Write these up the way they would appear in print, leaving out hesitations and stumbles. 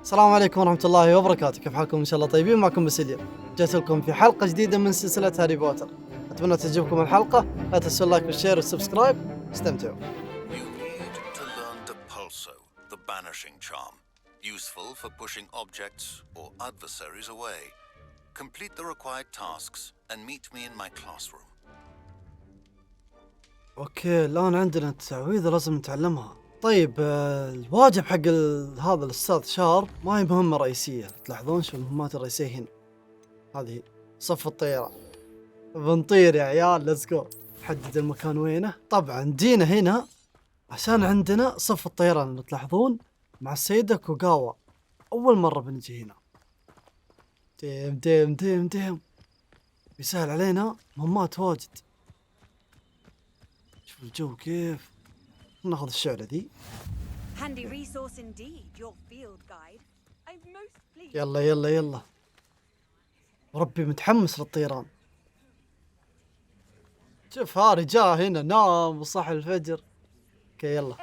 السلام عليكم ورحمة الله وبركاته. كيف حالكم؟ إن شاء الله طيبين. معكم بسلية. جيت لكم في حلقة جديدة من سلسلة هاري بوتر. أتمنى تعجبكم الحلقة. لا تنسوا اللايك والشير والسبسكرايب. استمتعوا. You need to learn the pulso, the banishing charm, useful for pushing objects or adversaries away. Complete the required tasks and meet me in my classroom. أوكي، الآن عندنا التعويذة لازم نتعلمها. طيب الواجب حق هذا الأستاذ شار ما هي مهمة رئيسية. تلاحظون شو المهمات الرئيسية هنا؟ هذه صف الطيران. بنطير يا عيال، ليتس جو. نحدد المكان وينه. طبعا جينا هنا عشان عندنا صف الطيران اللي تلاحظون مع السيدة كوغاوا. أول مرة بنجي هنا. ديم بيسهل علينا مهمات واجد. شوف الجو كيف. ناخذ الشعلة ذي. يلا ربي متحمس للطيران. شوف هاري جاء هنا نام وصح الفجر. اوكي يلا.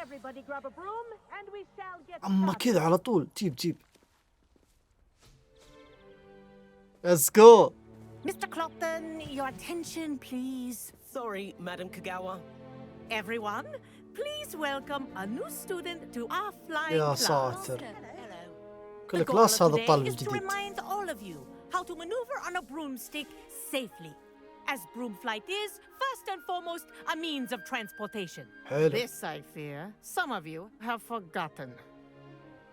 اما كذا على طول جيب. Let's go. Mr. Clopton, your attention please. Sorry, Madam Kagawa. Everyone, please welcome a new student to our flying يا class. ساتر. Hello. كل كلاس هذا الطالب is to الجديد. remind all of you how to maneuver on a broomstick safely, as broom flight is, first and foremost, a means of transportation. حلو. This, I fear, some of you have forgotten.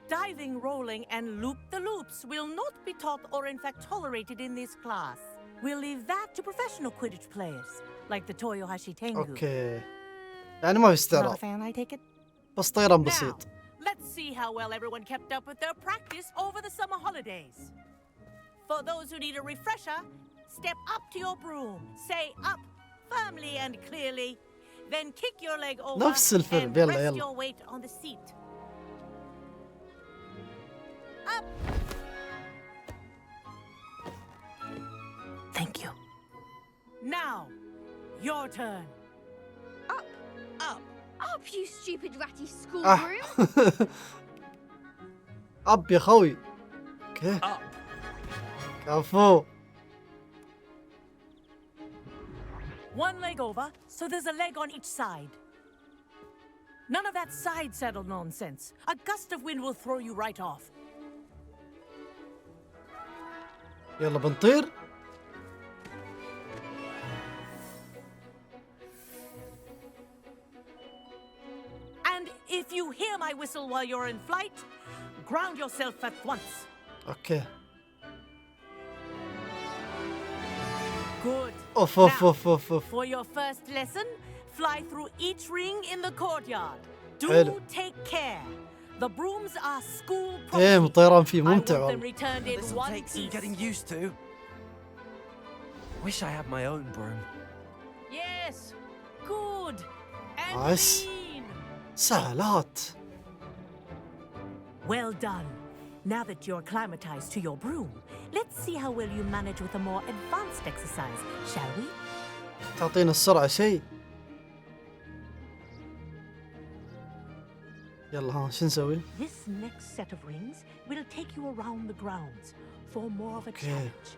Diving, rolling, and loop-the-loops will not be taught or in fact tolerated in this class. We'll leave that to professional Quidditch players, like the Toyohashi Tengu. اوكي. يعني ما في Not a استعراض. fan, I take it? بس طيران Now, بسيط. let's see how well everyone kept up with their practice over the summer holidays. For those who need a refresher, step up to your broom, say up firmly and clearly, then kick your leg over نفس الفيلم. and يلا rest يلا. your weight on the seat. Up. Thank you. Now, your turn. Up, you stupid ratty school آه. broom. أب يا خوي. اوكي. Up. كفو. One leg over, so there's a leg on each side. None of that side saddle nonsense. A gust of wind will throw you right off. يلا بنطير. And if you hear my whistle while you're in flight, ground yourself at once. اوكي. Good. اوف. For your first lesson, fly through each ring in the courtyard. Do حلو. take care. The brooms are school property. ايه الطيران فيه I ممتع want them والله. returned in This will one take some piece. getting used to. Wish I had my own broom. Yes. Good. And Nice. clean. سهلات. Well done. Now that you're acclimatized to your broom, let's see how well you manage with a more advanced exercise, shall we? تعطينا السرعة شيء. يلا ها شو نسوي؟ This next set of rings will take you around the grounds for more of a Okay. challenge.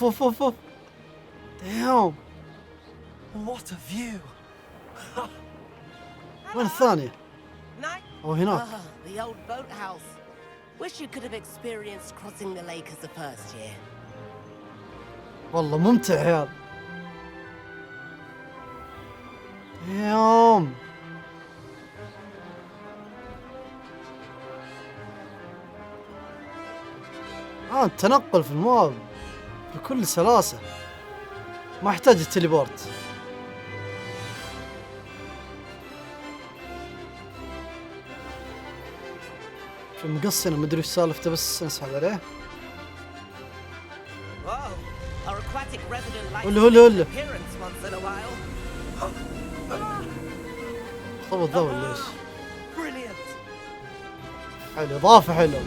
اوف. دايم. What a view! وين الثانية؟ Night. أو هناك. The old boathouse. Wish you could have experienced crossing the lake as the first year. والله ممتع يا عيال. دايم. التنقل في المواب بكل سلاسة. ما احتاج التليبورت. في مقصنا مدري وش سالفته بس نسحب عليه. Whoa, our aquatic resident likes هلا. to make an appearance once in a while. خذ الضوء ليش؟ Brilliant! حلو إضافة حلو.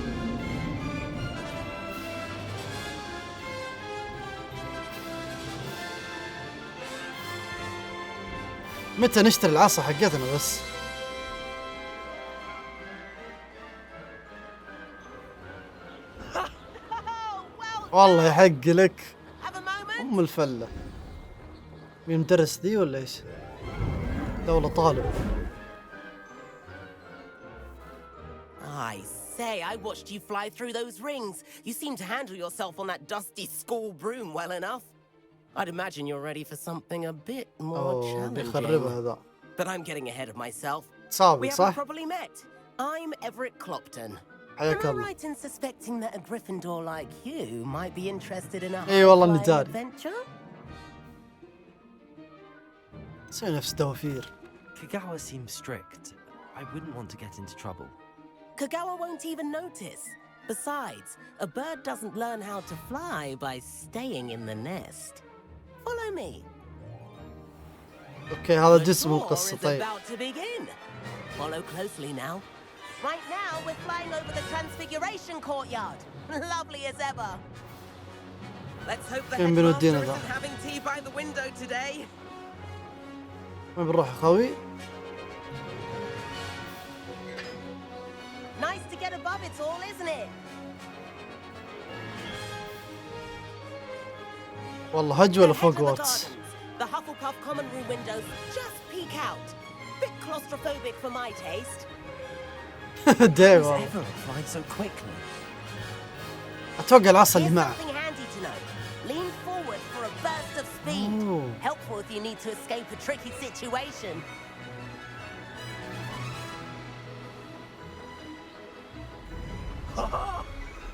متى نشتري العصا حقتنا بس؟ والله يحق لك Have a moment. ام الفله. مين مدرس ذي ولا ايش؟ دولة طالب. I say, I watched you fly through those rings. You seem to handle yourself on that dusty school broom well enough. I'd imagine you're ready for something a bit more بيخربها challenging. ذا. But I'm getting ahead of myself. We سابق haven't صح؟ properly met. I'm Everett Clopton. حياك Am I الله. right in suspecting that a Gryffindor like you might be interested in a إي والله إني high-flying داري. adventure? سوي نفس دوافير. Kagawa seems strict. I wouldn't want to get into trouble. Kagawa won't even notice. Besides, a bird doesn't learn how to fly by staying in the nest. Follow me. اوكي هذا The جزء من tour القصة. is طيب. about to begin. Follow closely now. Right now, we're flying over the Transfiguration Courtyard. Lovely as ever. Let's hope the كان headmaster بيودينا ذا. isn't having tea by the window today. وين بنروح يا خوي؟ Nice to get above it all, isn't it? والله هج ولا Ahead to the هوجورتس؟ gardens. The Hufflepuff common room windows just peek out. Bit claustrophobic for my taste. دايم Who's والله. ever flying so quickly? اتوقع العصا اللي Here's معه. something handy to know. Lean forward for a burst of speed. Ooh. Helpful if you need to escape a tricky situation.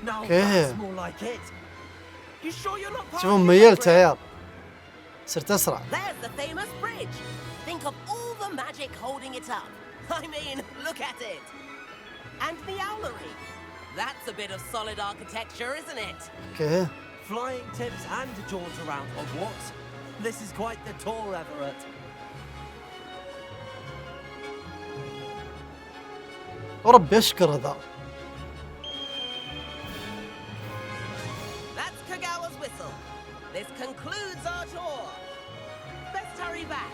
Now Okay. that's more like it. You sure you're not part شوفوا of the ميلت Hogwarts? يا عيال. صرت اسرع. There's the famous bridge. Think of all the magic holding it up. I mean, look at it. And the owlery. That's a bit of solid architecture, isn't it? اوكي. Flying tips and a jaunt around Hogwarts. This is quite the tour, Everett. وربي اشكره ذا. That's Kagawa's whistle. This concludes our tour. Best hurry back.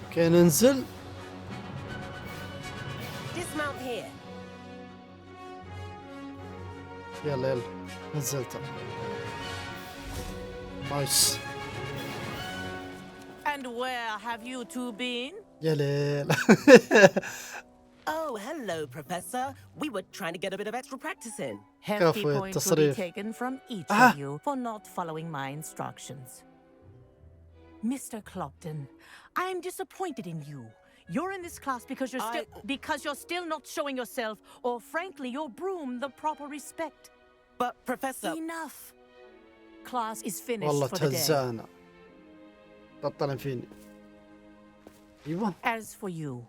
اوكي ننزل. Dismount here. يلا يلا نزلت. نايس. And where have you two been? يا ليل. Oh, hello, Professor. We were trying to get a bit of extra practice in. Hefty كفو points will be التصريف. taken from each Ah. of you for not following my instructions. Mr. Clopton, I am disappointed in you. You're in this class because you're still not showing yourself, or frankly, your broom, the proper respect. But, Professor... Enough. Class is finished والله for the day. تهزانا. بطلن فيني. ايوه. As for you,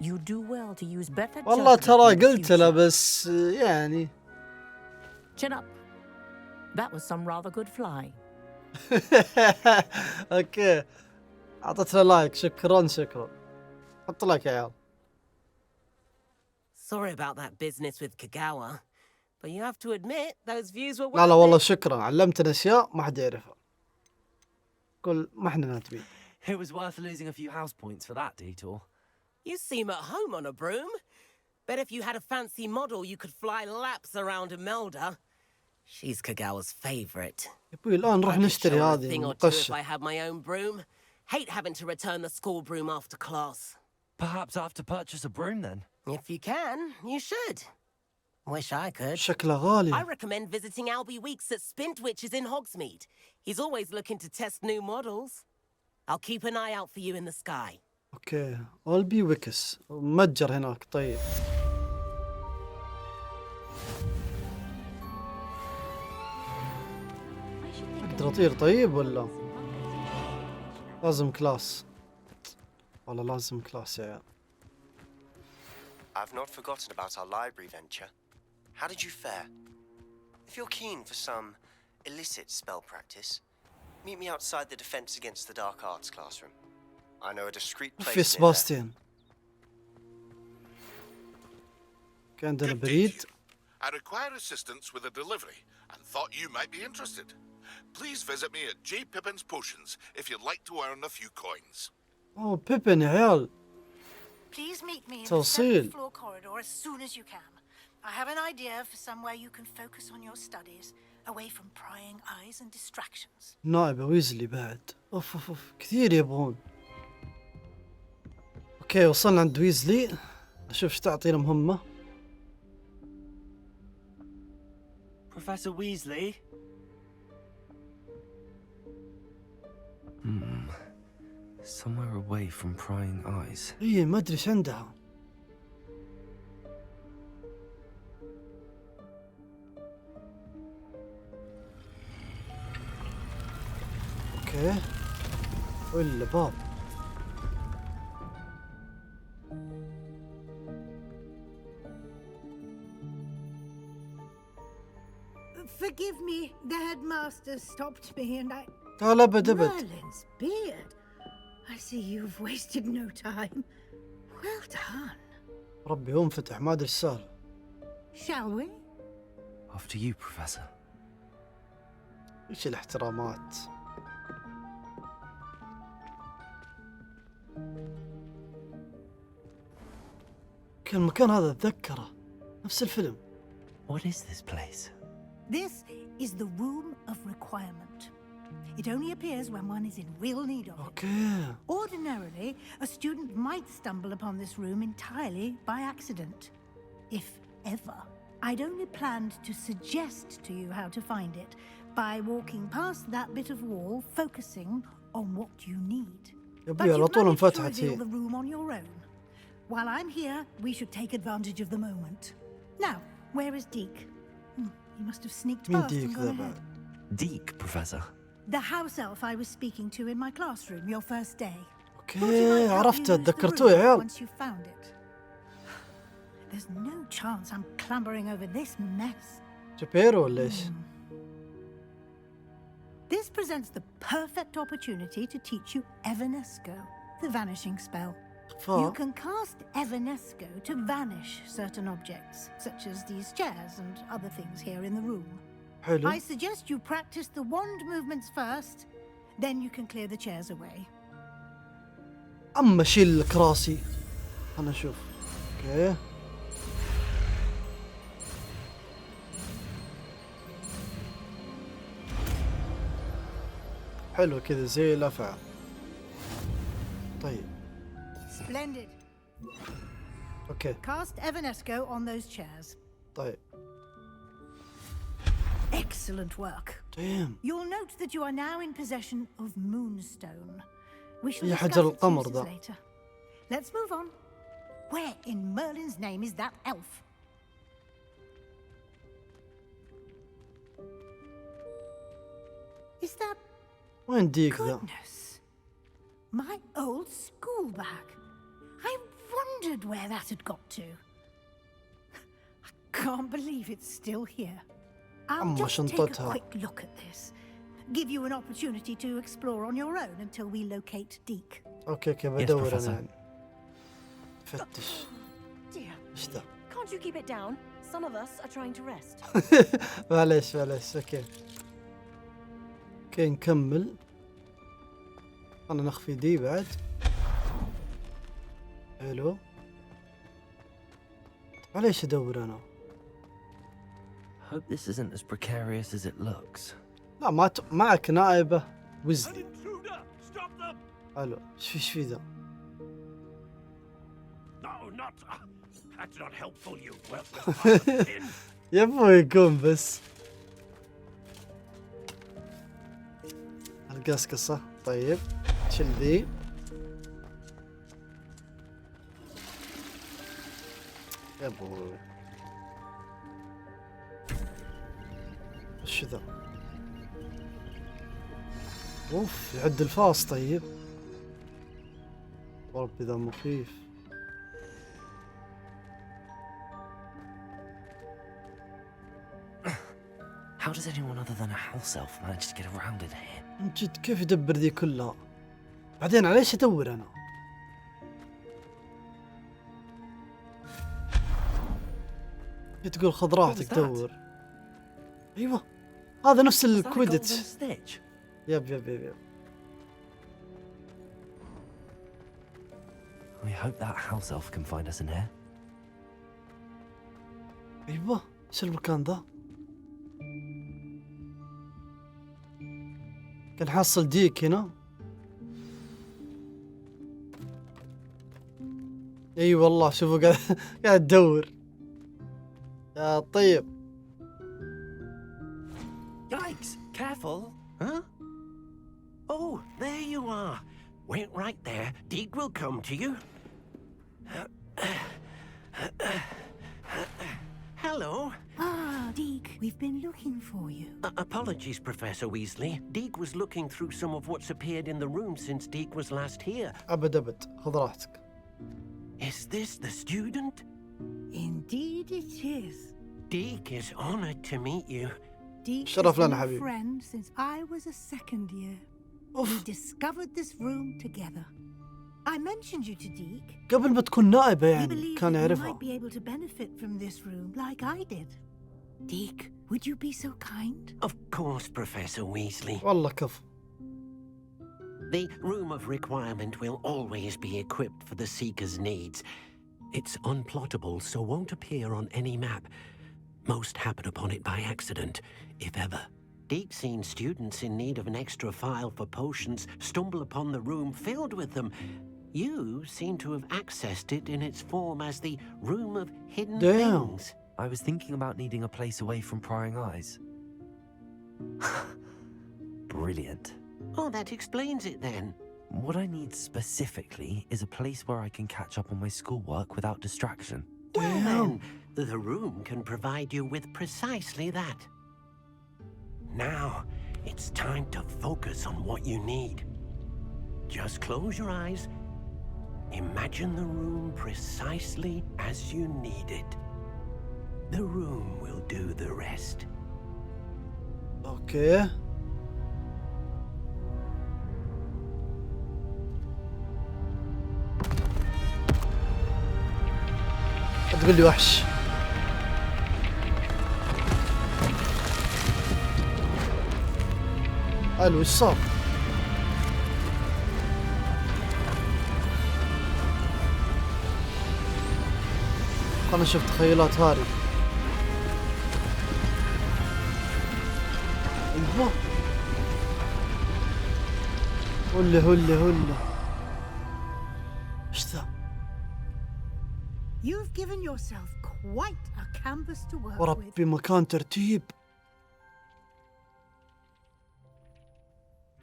you do well to use better والله judgment ترى in the قلت له future. بس يعني. Chin up. That was some rather good flying. اوكي. اعطيت له لايك. شكرا شكرا. حط لايك يا عيال. Sorry about that business with Kagawa. But you have to admit, those views were لا لا worth والله it. شكرا. علمتنا اشياء ما حد يعرفها. قول ما احنا ناتبين. It was worth losing a few house points for that detour. You seem at home on a broom. Bet if you had a fancy model, you could fly laps around Imelda. She's Kagawa's favorite. يا ابوي الان نروح I could نشتري show her a هذه thing or two if المقشة. I had my own broom. Hate having to return the school broom after class. Perhaps I have to purchase a broom then. If you can, you should. Wish I could. شكله I غالي. recommend visiting Albie Weeks at Spintwitches in Hogsmeade. He's always looking to test new models. I'll keep an eye out for you in the sky. اوكي. اولبي ويكس. متجر هناك. طيب. اقدر اطير طيب ولا؟ لازم كلاس. والله لازم كلاس يا عيال. I've not forgotten about our library venture. How did you fare? If you're keen for some illicit spell practice, meet me outside the Defense Against the Dark Arts classroom. I know a discreet في place near there. سباستيان. كان عندنا بريد. I require assistance with a delivery and thought you might be interested. Please visit me at J. Pippin's Potions if you'd like to earn a few coins. اوه بيبن يا عيال. Please meet me in the توصيل. seventh floor corridor as soon as you can. I have an idea for somewhere you can focus on your studies, away from prying eyes and distractions. نائبة ويزلي بعد. اوف كثير يبغون. اوكي وصلنا عند ويزلي. اشوف ايش تعطينا مهمة. Professor Weasley? Somewhere away from prying eyes. ايه ما ادري ايش عندها. اوكي ولا باب. Forgive me, the headmaster stopped me and I... لا ابد ابد. Merlin's beard. I see you've wasted no time. Well done. ربي هو انفتح ما ادري ايش صار. Shall we? After you, Professor. ايش الاحترامات. كان المكان هذا اتذكره نفس الفيلم. What is this place? This is the room of requirement. It only appears when one is in real need of it. اوكي. Ordinarily, a student might stumble upon this room entirely by accident. If ever. I'd only planned to suggest to you how to find it by walking past that bit of wall, focusing on what you need. يا But ابوي على you've طول managed to انفتحت reveal هي. the room on your own. While I'm here, we should take advantage of the moment. Now, where is Deke? He must have sneaked مين past and ديك gone ذا ahead. بعد؟ Deke, Professor. The house elf I was speaking to in my classroom your first day. Thought he might اوكي help عرفته you use the تذكرتوه يا room عيال. once you found it. There's no chance I'm clambering over this mess. جبيرو ولا ايش؟ This presents the perfect opportunity to teach you Evanesco, the vanishing spell. You can cast Evanesco to vanish certain objects, such as these chairs and other things here in the room. حلو. I suggest you practice the wand movements first, then you can clear the chairs away. اما شيل الكراسي. انا اشوف. اوكي. حلو كذا زي الافعى. طيب. Splendid. اوكي. Cast Evanesco on those chairs. طيب. Excellent work. Damn. You'll note that you are now in possession of Moonstone. We shall يا discuss حجر its القمر uses ذا. later. Let's move on. Where in Merlin's name is that elf? Is that... وين ديك ذا؟ Goodness. My old school bag. I wondered where that had got to. I can't believe it's still here. I'll أما just take a شنطتها. quick look at this. Give you an opportunity to explore on your own until we locate Deke. اوكي بدور Professor. انا يعني. فتش. Dear, ايش ذا؟ can't you keep it down? Some of us are trying to rest. معليش اوكي. اوكي نكمل. انا نخفي دي بعد. حلو. معليش ادور انا. Hope this isn't as precarious as it looks. لا ما معك نائبة ويزلي. Stop them! حلو. ايش في ذا؟ No, not. That's not helpful, you worthless pin. يبغى يكون بس. القصقصة. طيب. شيل ذي. يبغى. وش ذا؟ اوف يعد الفاس طيب. ربي ذا مخيف. How does anyone other than a house elf manage to get around in here? من جد كيف يدبر ذي كلها؟ بعدين على ايش ادور انا؟ تقول خذ راحتك دور. ايوه هذا نفس الكويدت. يب I hope that house elf can find us in here. ايوه ايش المكان ذا؟ كان حصل ديك هنا. اي والله شوفوا قاعد تدور. يا طيب. Yikes! Careful! Huh? Oh, there you are. Wait right there. Deke will come to you. Hello. Ah, Deke, we've been looking for you. Apologies, Professor Weasley. Deke was looking through some of what's appeared in the room since Deke was last here. أبد خذ راحتك. Is this the student? Indeed it is. Deke is honored to meet you. Deke شرف has been لنا a حبيبي. friend since I was a second year. We discovered this room together. I mentioned you to Deke. قبل ما تكون نائبة We يعني believe كان that you يعرفها. might be able to benefit from this room like I did. Deke, would you be so kind? Of course, Professor Weasley. والله كفو. The room of requirement will always be equipped for the seeker's needs. It's unplottable, so won't appear on any map. Most happen upon it by accident, if ever. Deep-seen students in need of an extra file for potions stumble upon the room filled with them. You seem to have accessed it in its form as the Room of Hidden Things. I was thinking about needing a place away from prying eyes. Brilliant. Oh, that explains it then. What I need specifically is a place where I can catch up on my schoolwork without distraction. Well then, the room can provide you with precisely that. Now, it's time to focus on what you need. Just close your eyes. Imagine the room precisely as you need it. The room will do the rest. اوكي. تقول لي وحش. الو ايش صار؟ خلنا نشوف تخيلات هاري. ايوه هلا ايش ذا؟ You've given yourself quite a canvas to work with. وربي مكان ترتيب.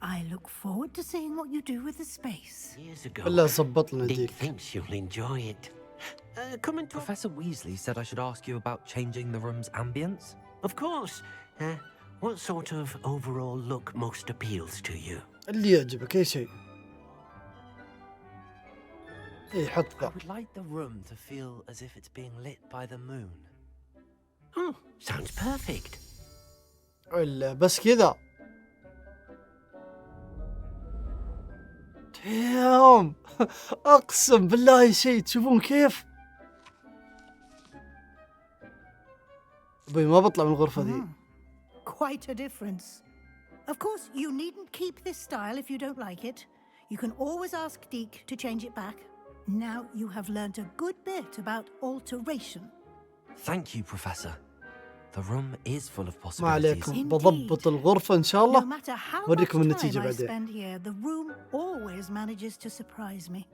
I look forward to seeing what you do with the space. Years ago, بالله زبط لنا Deke ديك. thinks you'll enjoy it. Come and talk. Professor Weasley said I should ask you about changing the room's ambience. Of course. What sort of overall look most appeals to you? اللي يعجبك اي شيء. اي حط I ذا. would like the room to feel as if it's being lit by the moon. Oh, sounds perfect. ولا بس كذا. ديام اقسم بالله شيء تشوفون كيف. ابوي ما بطلع من الغرفة ذي. Quite a difference. Of course, you needn't keep this style if you don't like it. You can always ask Deke to change it back. Now you have learnt a good bit about alteration. Thank you, Professor. The room is full of ما possibilities. عليكم بضبط الغرفة إن شاء No الله. matter how much وريكم time النتيجة I بعدين. spend here, the room always manages to surprise me.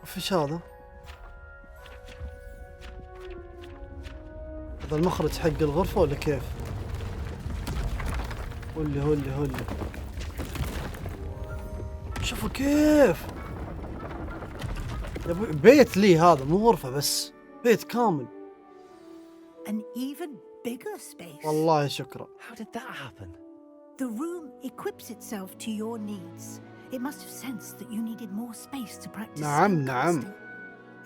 وفيش هذا؟ هذا المخرج حق الغرفة ولا كيف؟ هولي شوفوا كيف يا ابوي بيت لي هذا مو غرفة بس بيت كامل. An even bigger space. والله شكرا. How did that happen? The room equips itself to your needs. It must have sensed that you needed more space to practice نعم. spellcasting.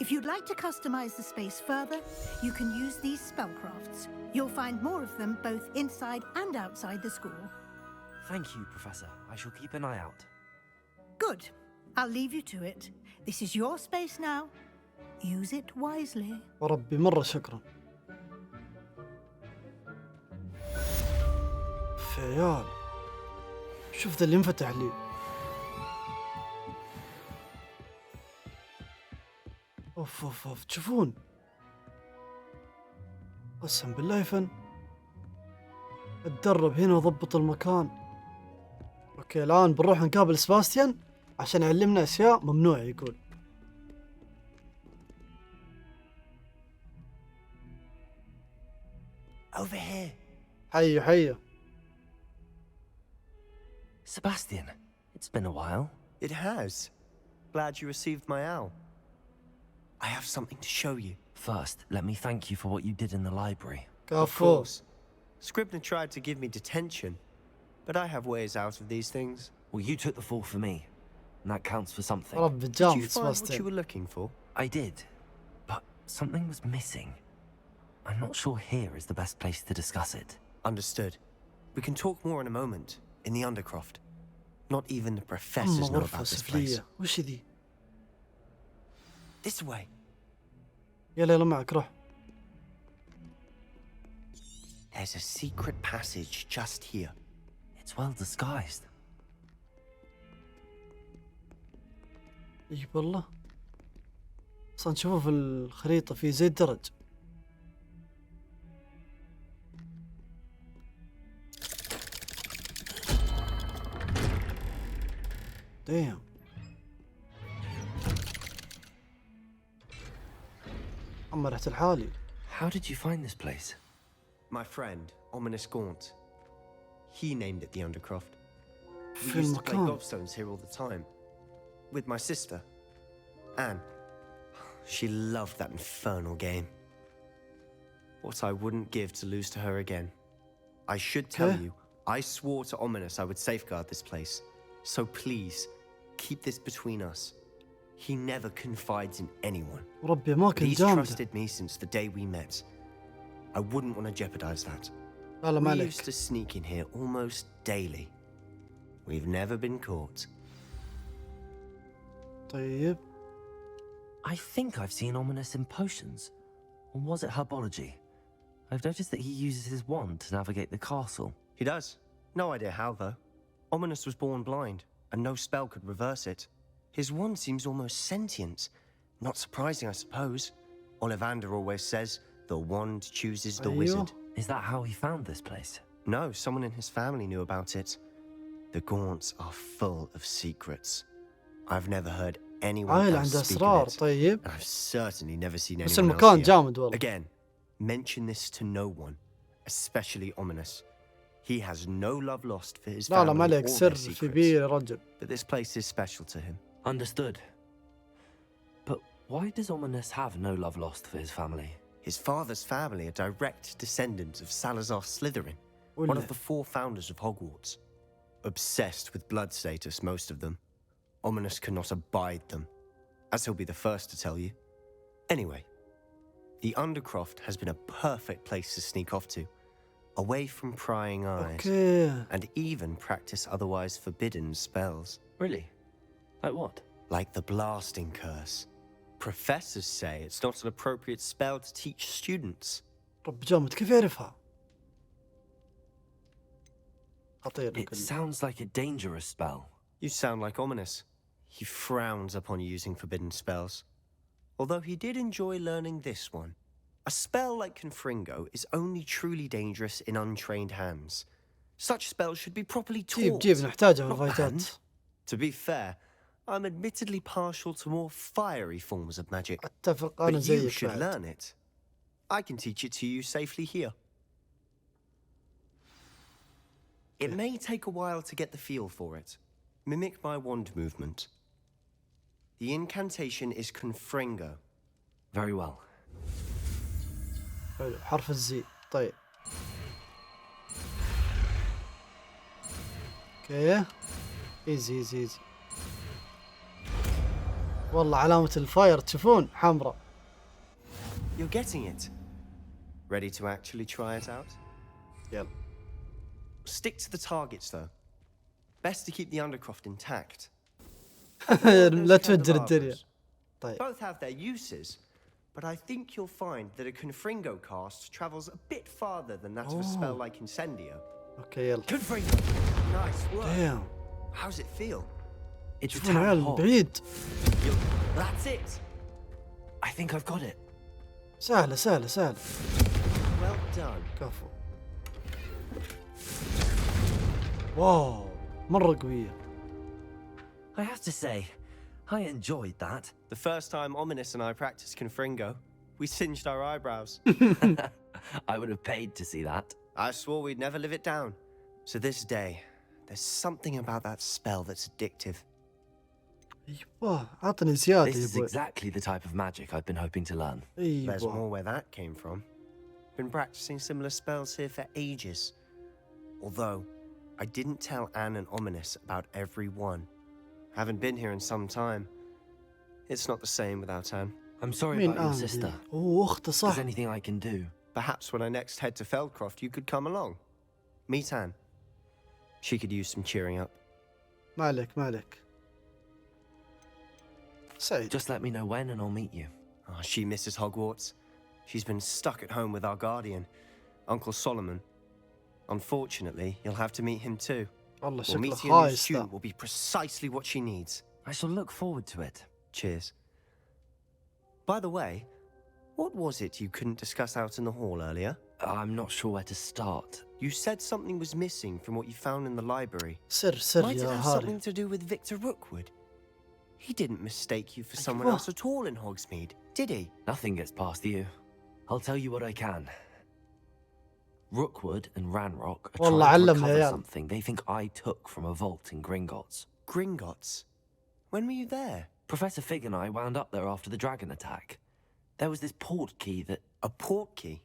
If you'd like to customize the space further, you can use these spellcrafts. You'll find more of them both inside and outside the school. Thank you, Professor. I shall keep an eye out. Good. I'll leave you to it. This is your space now. Use it wisely. وربي مرة شكرا. اوف يا عيال، شوف ذا اللي انفتح لي. اوف اوف اوف، تشوفون قسم بالله فن. اتدرب هنا وضبط المكان. اوكي الان بنروح نقابل سباستيان عشان يعلمنا اشياء ممنوعة يقول. Over here. حيو. Sebastian, it's been a while. It has. Glad you received my owl. I have something to show you. First, let me thank you for what you did in the library. Of course. Scribner tried to give me detention, but I have ways out of these things. Well, you took the fall for me, and that counts for something. Did you find what you were looking for? I did, but something was missing. I'm not sure here is the best place to discuss it. Understood. We can talk more in a moment, in the Undercroft. Not even the professors know about this place. وش ذي؟ This way. يلا معك روح. There's a secret passage just here. It's well disguised. اي والله. اصلا نشوفه في الخريطة في زي الدرج. Damn. أما رحت الحالي. How did you find this place? My friend, Ominous Gaunt. He named it the Undercroft. We في used to play المكان. gobstones here all the time. With my sister, Anne. She loved that infernal game. What I wouldn't give to lose to her again. I should tell you, I swore to Ominous I would safeguard this place. So please, keep this between us. He never confides in anyone. ربي ما But كنت he's جامدة. trusted me since the day we met. I wouldn't want to jeopardize that. لا لا ما We عليك. used to sneak in here almost daily. We've never been caught. طيب. I think I've seen Ominous in potions. Or was it herbology? I've noticed that he uses his wand to navigate the castle. He does. No idea how, though. Ominous was born blind, and no spell could reverse it. His wand seems almost sentient. Not surprising, I suppose. Ollivander always says, the wand chooses the wizard. Is that how he found this place? No, someone in his family knew about it. The Gaunts are full of secrets. I've never heard anyone عائلة else عندها speak أسرار. of it. طيب. And I've certainly never seen بس anyone المكان else here. جامد والله. Again, mention this to no one, especially Ominous. He has no love lost for his لا لا family ما عليك or سر their في secrets. بير يا رجل. But this place is special to him. Understood. But why does Ominous have no love lost for his family? His father's family are direct descendants of Salazar Slytherin, one of the 4 founders of Hogwarts. Obsessed with blood status, most of them. Ominous cannot abide them, as he'll be the first to tell you. Anyway, the Undercroft has been a perfect place to sneak off to, away from prying eyes, Okay. and even practice otherwise forbidden spells. Really? Like what? Like the blasting curse. Professors say it's not an appropriate spell to teach students. رب جامد كيف يعرفها؟ خطير. It sounds like a dangerous spell. You sound like Ominous. He frowns upon using forbidden spells. Although he did enjoy learning this one. A spell like Confringo is only truly dangerous in untrained hands. Such spells should be properly taught. جيب نحتاجها في not الفايتات. banned. To be fair, I'm admittedly partial to more fiery forms of magic. اتفق انا But you زيك should بعد. learn it. I can teach it to you safely here. It may take a while to get the feel for it. Mimic my wand movement. The incantation is Confringo. Very well. حلو حرف الزي. طيب. اوكي. ايزي ايزي ايزي. والله علامة الفاير تشوفون حمراء. You're getting it. Ready to actually try it out? يلا. Stick to the targets though. Best to keep the Undercroft intact. لا تفجر الدنيا. طيب. Both have their uses, but I think you'll find that a Confringo cast travels a bit farther than that of a spell like Incendio. اوكي يلا. Nice work. دايم How's it feel? It's the شوفون town عيال hall. بعيد. That's it. I think I've got it. سهلة سهلة سهلة. Well done. كفو. واو مرة قوية. I have to say, I enjoyed that. The first time Ominous and I practiced Confringo, we singed our eyebrows. I would have paid to see that. I swore we'd never live it down. So this day, there's something about that spell that's addictive. ايوه عطني زيادة This يا is ابوي. exactly the type of magic I've been hoping to learn. There's ايوه. more where that came from. Been practicing similar spells here for ages. Although, I didn't tell Anne and Ominous about every one. Haven't been here in some time. It's not the same without Anne. I'm sorry مين about your آن sister. دي؟ اوه اخته Is صح. there anything I can do? Perhaps when I next head to Feldcroft, you could come along. Meet Anne. She could use some cheering up. ما عليك ما عليك. سعيد. Just let me know when and I'll meet you. Oh, she misses Hogwarts. She's been stuck at home with our guardian, Uncle Solomon. Unfortunately, you'll have to meet him too. والله Well, شكله meeting a new خايس student ذا. will be precisely what she needs. I shall look forward to it. Cheers. By the way, what was it you couldn't discuss out in the hall earlier? I'm not sure where to start. You said something was missing from what you found in the library. سر Might it يا have هاري. something to do with Victor Rookwood? He didn't mistake you for someone أيوة. else at all in Hogsmeade, did he? Nothing gets past you. I'll tell you what I can. Rookwood and Ranrock are والله trying to علمنا يا recover عيال. something they think I took from a vault in Gringotts. Gringotts? When were you there? Professor Fig and I wound up there after the dragon attack. There was this port key that... A port key?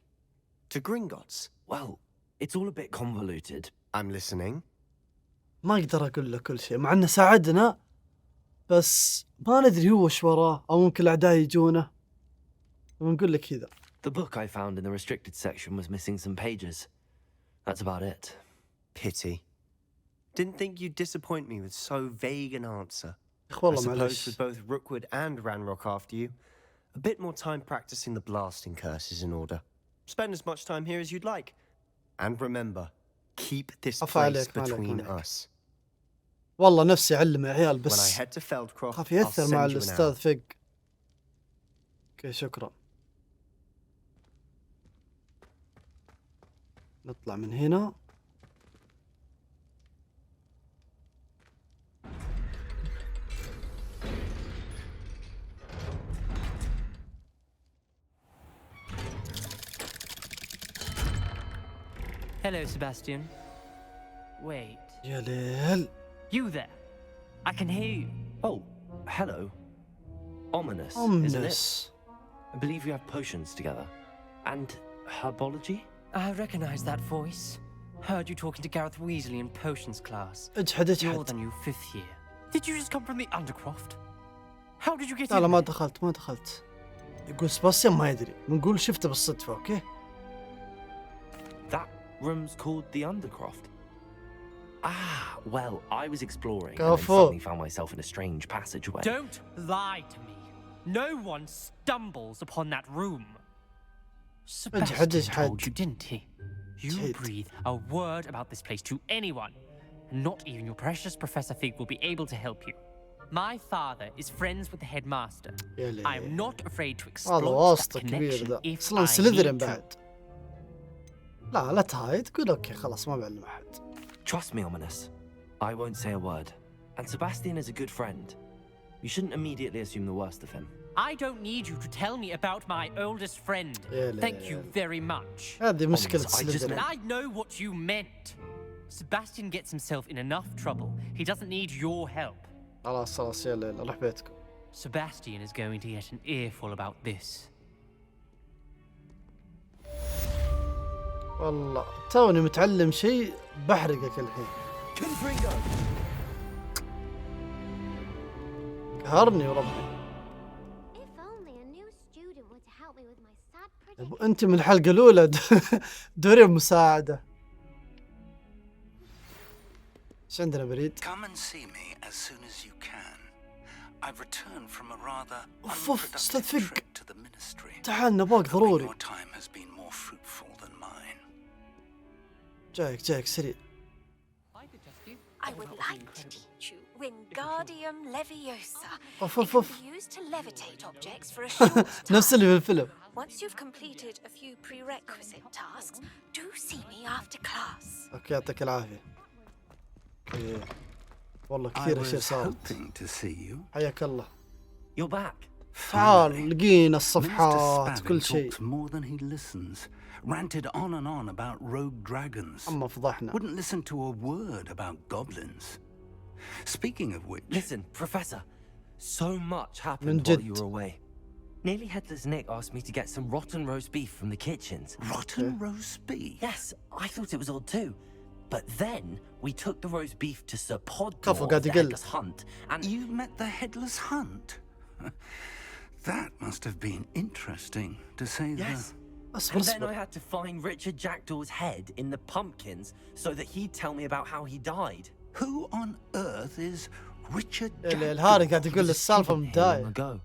To Gringotts? Well, it's all a bit convoluted. I'm listening. ما اقدر اقول له كل شيء مع انه ساعدنا بس ما ندري هو وش وراه او ممكن الاعداء يجونه. ونقول لك كذا. The book I found in the restricted section was missing some pages. That's about it. Pity. Didn't think you'd disappoint me with so vague an answer. I والله suppose معليش. with both Rookwood and Ranrock after you, a bit more time practicing the blasting curse is in order. Spend as much time here as you'd like. And remember, keep this عفا place عليك، ما عليك، between ما عليك. us. والله نفسي اعلم يا عيال When I بس head to Feldcroft, خاف I'll يأثر مع send you an الاستاذ hour. فق. اوكي شكرا. نطلع من هنا. Hello, Sebastian. Wait. يا ليل. You there? I can hear you. Oh, hello. Ominous, isn't it? I believe we have potions together. And herbology? I recognize that voice. Heard you talking to Gareth Weasley in potions class. اجحد You're اجحد. the new 5th year. Did you just come from the Undercroft? How did you get لا لا in ما there? دخلت ما دخلت. يقول سباستيان ما يدري. بنقول شفته بالصدفة اوكي. That room's called the Undercroft. Ah, well, I was exploring Go and then for it. suddenly found myself in a strange passageway. Don't lie to me. No one stumbles upon that room. Sebastian اجحد. told you, didn't he? You اجحد. breathe a word about this place to anyone, and not even your precious Professor Fig will be able to help you. My father is friends with the headmaster. يا ليل. I am not afraid to هذا exploit that واسطة كبير connection ذا. if اصلا I سليذرين need to. بعد. لا لا تهاي تقول اوكي خلاص ما بعلم احد. Trust me, Ominous. I won't say a word. And Sebastian is a good friend. You shouldn't immediately assume the worst of him. I don't need you to tell me about my oldest friend. يا Thank you ليل. very much. هذه مشكلة Ominous, I just سليذرين. I know what you meant. Sebastian gets himself in enough trouble. He doesn't need your help. خلاص خلاص يا ليل روح بيتكم. Sebastian is going to get an earful about this. والله توني متعلم شيء بحرقك الحين. قهرني وربي. If only a new student were to help me with my sad أبو predicament. انت من الحلقة الأولى دوري مساعدة. ايش عندنا بريد؟ Come and see me as soon as you can. I've returned from a rather أوف أوف أستاذ unproductive فق. trip to the ministry. تعال نباك ضروري. Your time has been more fruitful than mine. جايك سريع. I would like to teach you Wingardium Leviosa. Off. It can be used to levitate objects for a short time. نفس اللي بالفيلم. Once you've completed a few prerequisite tasks, do see me after class. اوكي يعطيك العافية. اوكي والله كثير اشياء صارت. حياك الله. You're back. تعال لقينا الصفحات كل شيء. more than he listens. Ranted on and on about rogue dragons. أما فضحنا. Wouldn't listen to a word about goblins. Speaking of which... Listen, Professor. So much من happened جد. while you were away. Nearly Headless Nick asked me to get some rotten roast beef from the kitchens. Rotten roast beef? Yes, I thought it was odd too. But then we took the roast beef to Sir كفو Podtor, قاعد the يقل. Headless Hunt, and... You met the Headless Hunt? That must have been interesting, to say the... Yes. And then I had to find Richard Jackdaw's head in the pumpkins so that he'd tell me about how he died. Who on earth is Richard اللي هاري قاعد يقول السالفة من Long ago.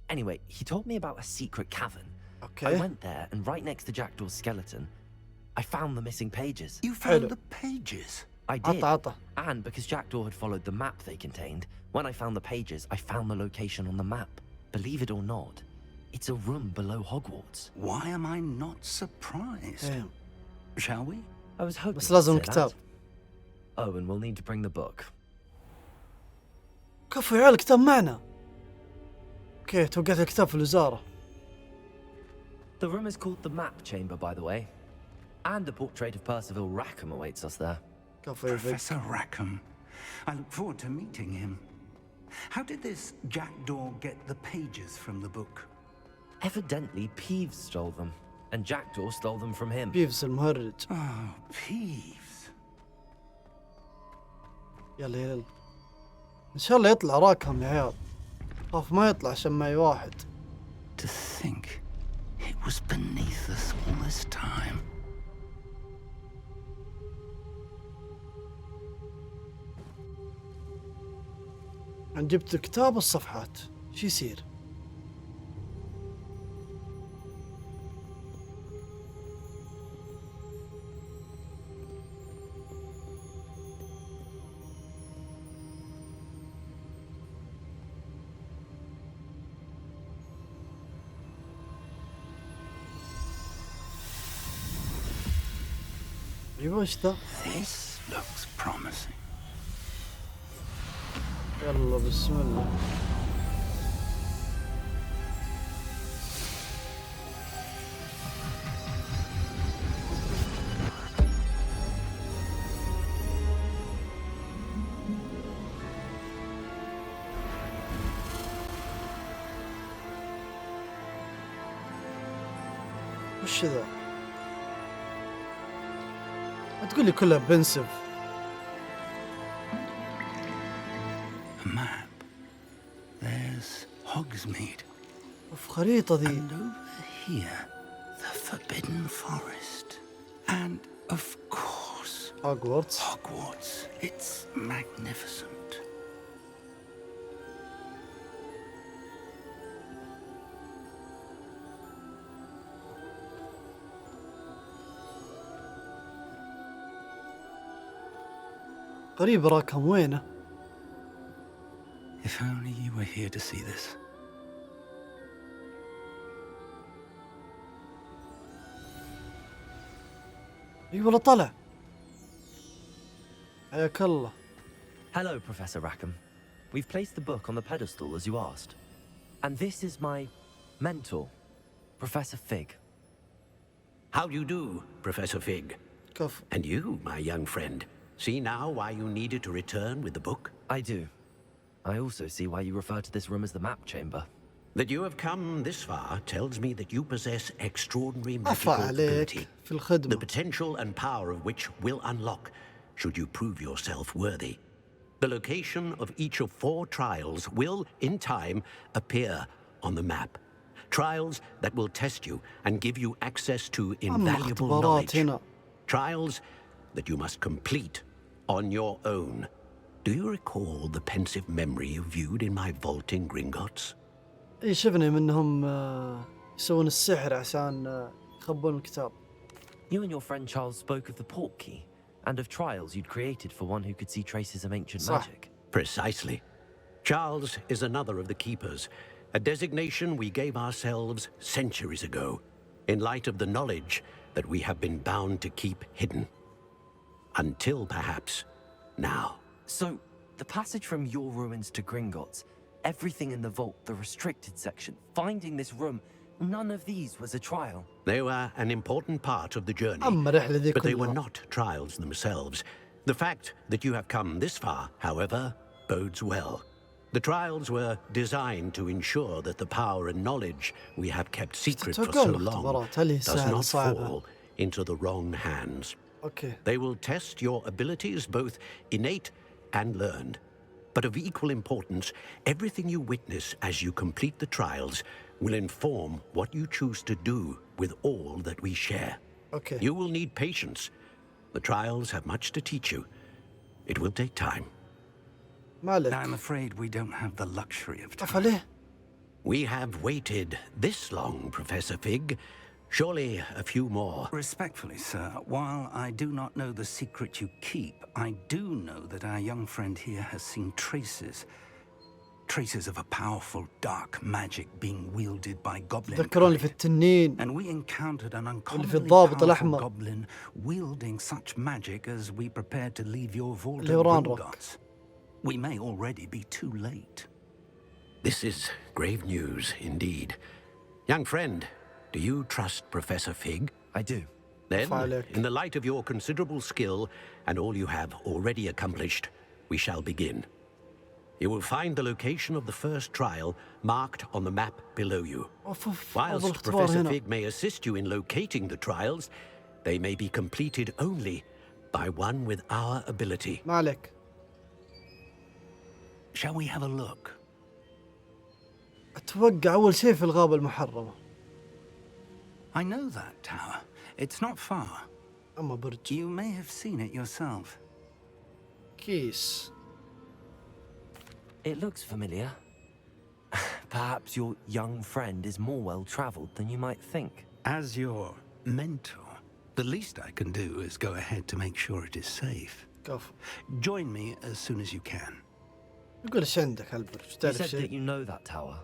Anyway, he told me about a secret cavern. Okay. I went there, and right next to Jackdaw's skeleton, I found the missing pages. You found the pages? I did. عطا. And because Jackdaw had followed the map they contained, when I found the pages, I found the location on the map. Believe it or not, it's a room below Hogwarts. Why am I not surprised? Damn. Shall we? I was hoping بس to لازم say كتاب. that. Oh, and we'll need to bring the book. كفو يا عيال الكتاب معنا. اوكي توقعت الكتاب في الوزارة. The room is called the Map Chamber, by the way. And a portrait of Percival Rackham awaits us there. كفو يا Professor Rackham. I look forward to meeting him. How did this Jackdaw get the pages from the book? Evidently, Peeves stole them, and Jackdaw stole them from him. بيفز المهرج. Oh, Peeves. يلا ان شاء الله يطلع راكهم يا عيال. خاف ما يطلع عشان معي واحد. To think it was beneath us all this time. أنا جبت الكتاب والصفحات شو يصير؟ ايوه ايش ذا؟ This looks promising. يلا بسم الله. وش ذا؟ ما تقول لي كلها بنسف. A map. There's Hogsmeade. وفي خريطة ذي. And over here, the Forbidden Forest. And of course, Hogwarts. Hogwarts. It's magnificent. غريب راكم وينه؟ If only you were here to see this. اي والله طلع. حياك الله. Hello, Professor Rackham. We've placed the book on the pedestal as you asked. And this is my mentor, Professor Fig. How do you do, Professor Fig? كفو. And you, my young friend. See now why you needed to return with the book? I do. I also see why you refer to this room as the map chamber. That you have come this far tells me that you possess extraordinary عفا magical عليك ability, في الخدمة. the potential and power of which will unlock, should you prove yourself worthy. The location of each of 4 trials will, in time, appear on the map. Trials that will test you and give you access to invaluable اختبارات knowledge. هنا. Trials that you must complete on your own. Do you recall the pensive memory you viewed in my vaulting Gringotts? اي شفنا منهم يسوون السحر عشان يخبون الكتاب. You and your friend Charles spoke of the port key and of trials you'd created for one who could see traces of ancient magic. Precisely. Charles is another of the keepers, a designation we gave ourselves centuries ago, in light of the knowledge that we have been bound to keep hidden. Until perhaps now. So, the passage from your ruins to Gringotts, everything in the vault, the restricted section, finding this room, none of these was a trial. They were an important part of the journey, but they were not trials themselves. The fact that you have come this far, however, bodes well. The trials were designed to ensure that the power and knowledge we have kept secret for so long does not fall into the wrong hands. They will test your abilities, both innate and learned. But of equal importance, everything you witness as you complete the trials will inform what you choose to do with all that we share. You will need patience. The trials have much to teach you. It will take time. I'm afraid we don't have the luxury of time. We have waited this long, Professor Fig. Surely a few more. Respectfully, sir, while I do not know the secret you keep, I do know that our young friend here has seen traces of a powerful dark magic being wielded by goblin kind. And we encountered an uncommonly powerful goblin wielding such magic as we prepared to leave your vault at Gringotts. We may already be too late. This is grave news indeed. Young friend, do you trust Professor Fig? I do. Then, in the light of your considerable skill and all you have already accomplished, we shall begin. You will find the location of the first trial marked on the map below you. Whilst Professor Fig may assist you in locating the trials, they may be completed only by one with our ability. Shall we have a look? أتوقع أول شيء في الغابة المحرمة. I know that tower. It's not far. You may have seen it yourself. Keys. It looks familiar. Perhaps your young friend is more well-traveled than you might think. As your mentor, the least I can do is go ahead to make sure it is safe. Join me as soon as you can. You said that you know that tower.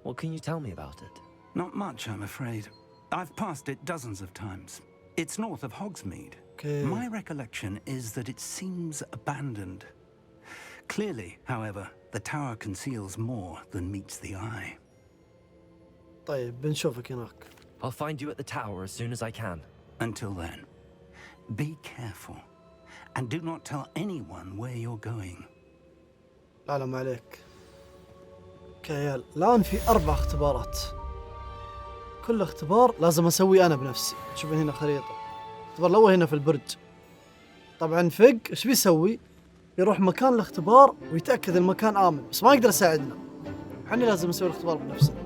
What can you tell me about it? Not much, I'm afraid. I've passed it dozens of times. It's north of Hogsmeade. My recollection is that it seems abandoned. Clearly, however, the tower conceals more than meets the eye. طيب بنشوفك هناك. I'll find you at the tower as soon as I can. Until then, be careful and do not tell anyone where you're going. لا ما عليك. اوكي يا عيال، الآن في 4 اختبارات. كل اختبار لازم اسويه انا بنفسي. تشوفون هنا خريطة. الاختبار الأول هنا في البرج. طبعا فق ايش بيسوي؟ يروح مكان الاختبار ويتأكد المكان آمن، بس ما يقدر يساعدنا. احنا لازم نسوي الاختبار بنفسنا.